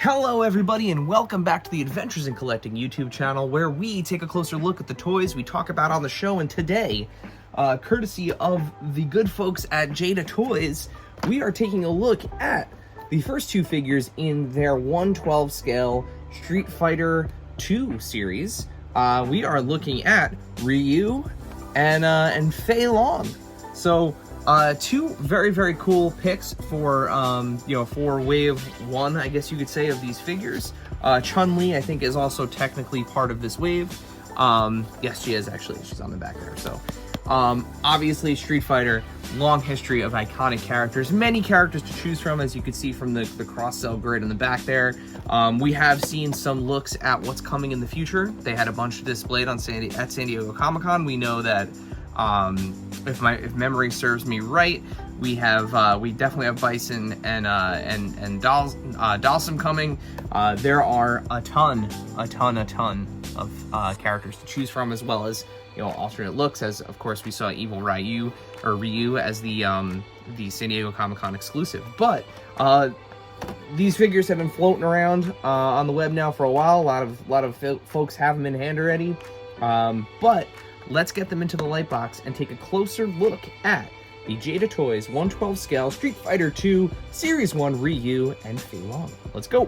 Hello everybody and welcome back to the Adventures in Collecting YouTube channel, where we take a closer look at the toys we talk about on the show. And today, courtesy of the good folks at Jada Toys, we are taking a look at the first two figures in their 1/12 scale Street Fighter 2 series. We are looking at Ryu and Fei Long. So two very cool picks for for wave one, I guess you could say, of these figures. Chun-Li, I think, is also technically part of this wave. Yes, she is actually. She's on the back there. So obviously Street Fighter, long history of iconic characters, many characters to choose from, as you can see from the cross-sell grid in the back there. We have seen some looks at what's coming in the future. They had a bunch displayed on at San Diego Comic-Con. We know that if memory serves me right, we definitely have Bison and Dawson coming. There are a ton of characters to choose from, as well as alternate looks, as of course we saw Evil Ryu as the San Diego Comic-Con exclusive. But these figures have been floating around on the web now for a while. A lot of folks have them in hand already, but let's get them into the light box and take a closer look at the Jada Toys 1/12 scale Street Fighter 2 Series 1 Ryu and Fei Long. Let's go!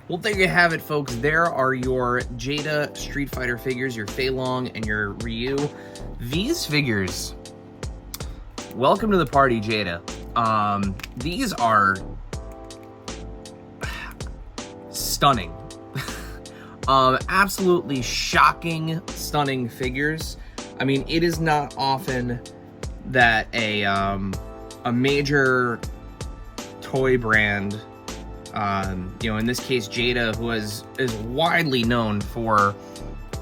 Well, there you have it, folks. There are your Jada Street Fighter figures, your Fei Long and your Ryu. These figures, welcome to the party, Jada. These are stunning. Absolutely shocking, stunning figures. I mean, it is not often that a major toy brand, in this case Jada, who is widely known for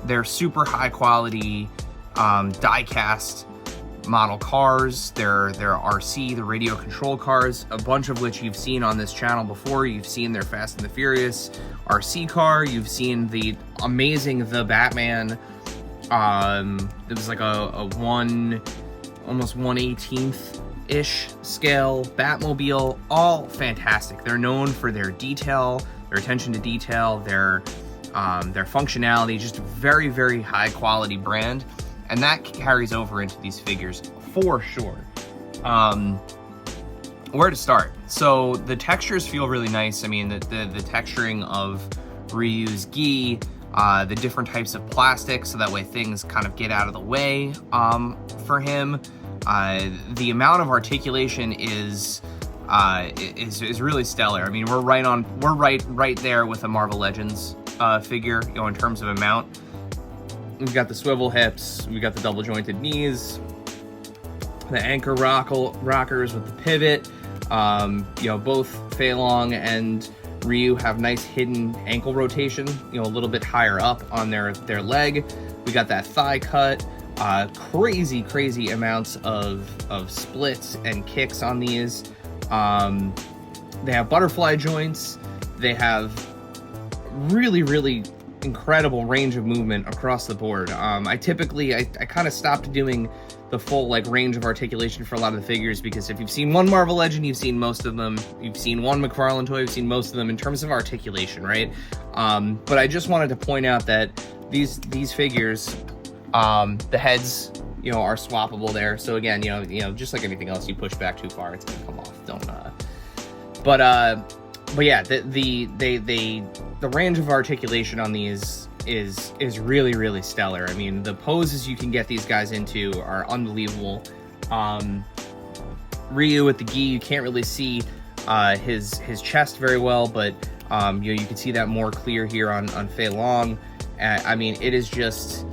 their super high quality die-cast model cars, their RC, the radio control cars, a bunch of which you've seen on this channel before. You've seen their Fast and the Furious RC car, you've seen the amazing The Batman. It was like almost 1/18th ish scale Batmobile, all fantastic. They're known for their detail, their attention to detail, their functionality, just a very high quality brand, and that carries over into these figures for sure. Where to start? So the textures feel really nice. I mean, the texturing of Ryu's gi, the different types of plastic, so that way things kind of get out of the way for him. The amount of articulation is really stellar. I mean, we're right there with a Marvel Legends figure, in terms of amount. We've got the swivel hips, we got the double jointed knees, the anchor rockers with the pivot. Both Fei Long and Ryu have nice hidden ankle rotation, a little bit higher up on their leg. We got that thigh cut. Crazy amounts of splits and kicks on these. They have butterfly joints. They have really incredible range of movement across the board. I kind of stopped doing the full range of articulation for a lot of the figures, because if you've seen one Marvel Legend, you've seen most of them. You've seen one McFarlane toy, you've seen most of them in terms of articulation, right? But I just wanted to point out that these figures, the heads, are swappable there. So again, just like anything else, you push back too far, it's gonna come off. But yeah, the range of articulation on these is really stellar. I mean, the poses you can get these guys into are unbelievable. Ryu with the gi, you can't really see his chest very well, but You can see that more clear here on Fei Long. I mean, it is just,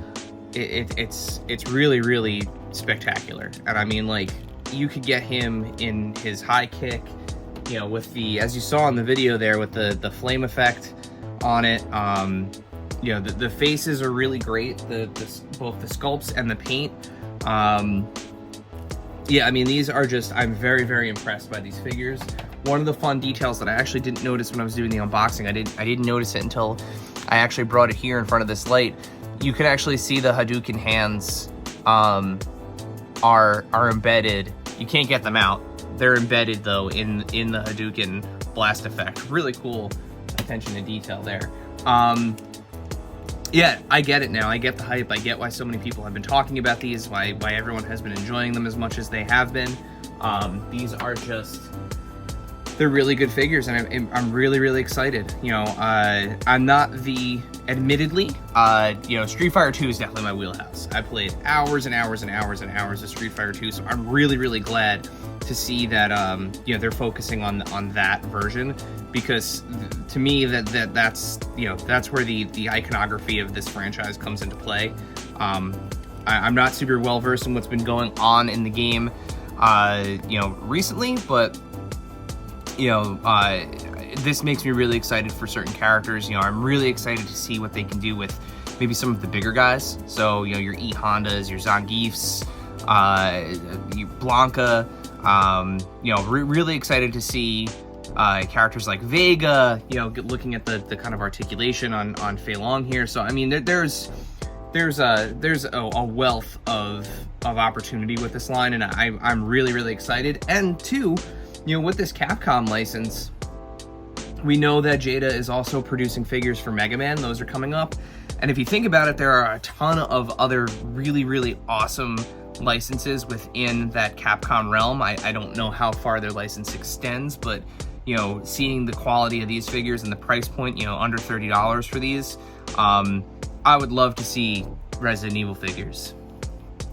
it's really, really spectacular. And I mean, like, you could get him in his high kick, with the, as you saw in the video there, with the flame effect on it. The faces are really great, both the sculpts and the paint. Yeah, I mean, these are just, I'm very, very impressed by these figures. One of the fun details that I actually didn't notice when I was doing the unboxing, I didn't notice it until I actually brought it here in front of this light. You can actually see the Hadouken hands are embedded. You can't get them out. They're embedded though in the Hadouken blast effect. Really cool attention to detail there. Yeah, I get it now. I get the hype. I get why so many people have been talking about these, why everyone has been enjoying them as much as they have been. These are just, they're really good figures, and I'm really, really excited. I'm not admittedly, Street Fighter 2 is definitely my wheelhouse. I played hours and hours and hours and hours of Street Fighter 2, so I'm really, really glad to see that, they're focusing on that version, because to me, that's where the iconography of this franchise comes into play. I'm not super well versed in what's been going on in the game, recently, but this makes me really excited for certain characters. I'm really excited to see what they can do with maybe some of the bigger guys. So, your E Hondas, your Zangiefs, your Blanca. Really excited to see characters like Vega. Looking at the kind of articulation on Fei Long here. So, I mean, there's a wealth of opportunity with this line, and I'm really, really excited. And two, with this Capcom license, we know that Jada is also producing figures for Mega Man. Those are coming up. And if you think about it, there are a ton of other really, really awesome licenses within that Capcom realm. I don't know how far their license extends, but, seeing the quality of these figures and the price point, under $30 for these, I would love to see Resident Evil figures.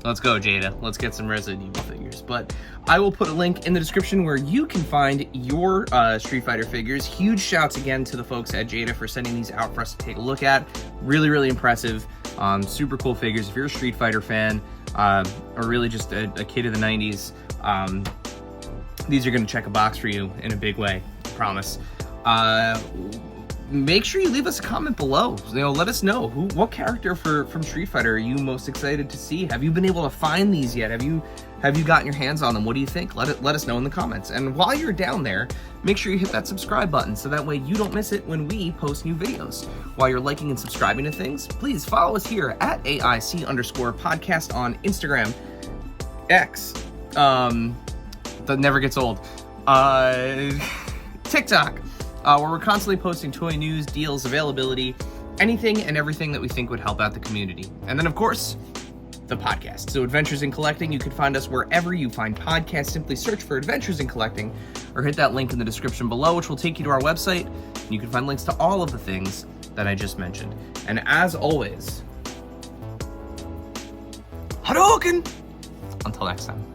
Let's go, Jada. Let's get some Resident Evil figures. But I will put a link in the description where you can find your Street Fighter figures. Huge shouts again to the folks at Jada for sending these out for us to take a look at. Really, really impressive. Super cool figures. If you're a Street Fighter fan, or really just a kid of the 90s, these are going to check a box for you in a big way. I promise. Make sure you leave us a comment below. Let us know what character from Street Fighter are you most excited to see. Have you been able to find these yet? Have you gotten your hands on them? What do you think? Let us know in the comments. And while you're down there, make sure you hit that subscribe button so that way you don't miss it when we post new videos. While you're liking and subscribing to things, please follow us here at AIC_podcast on Instagram, X, that never gets old, TikTok, where we're constantly posting toy news, deals, availability, anything and everything that we think would help out the community. And then, of course, the podcast. So Adventures in Collecting, you can find us wherever you find podcasts. Simply search for Adventures in Collecting or hit that link in the description below, which will take you to our website. And you can find links to all of the things that I just mentioned. And as always, Hadouken! Until next time.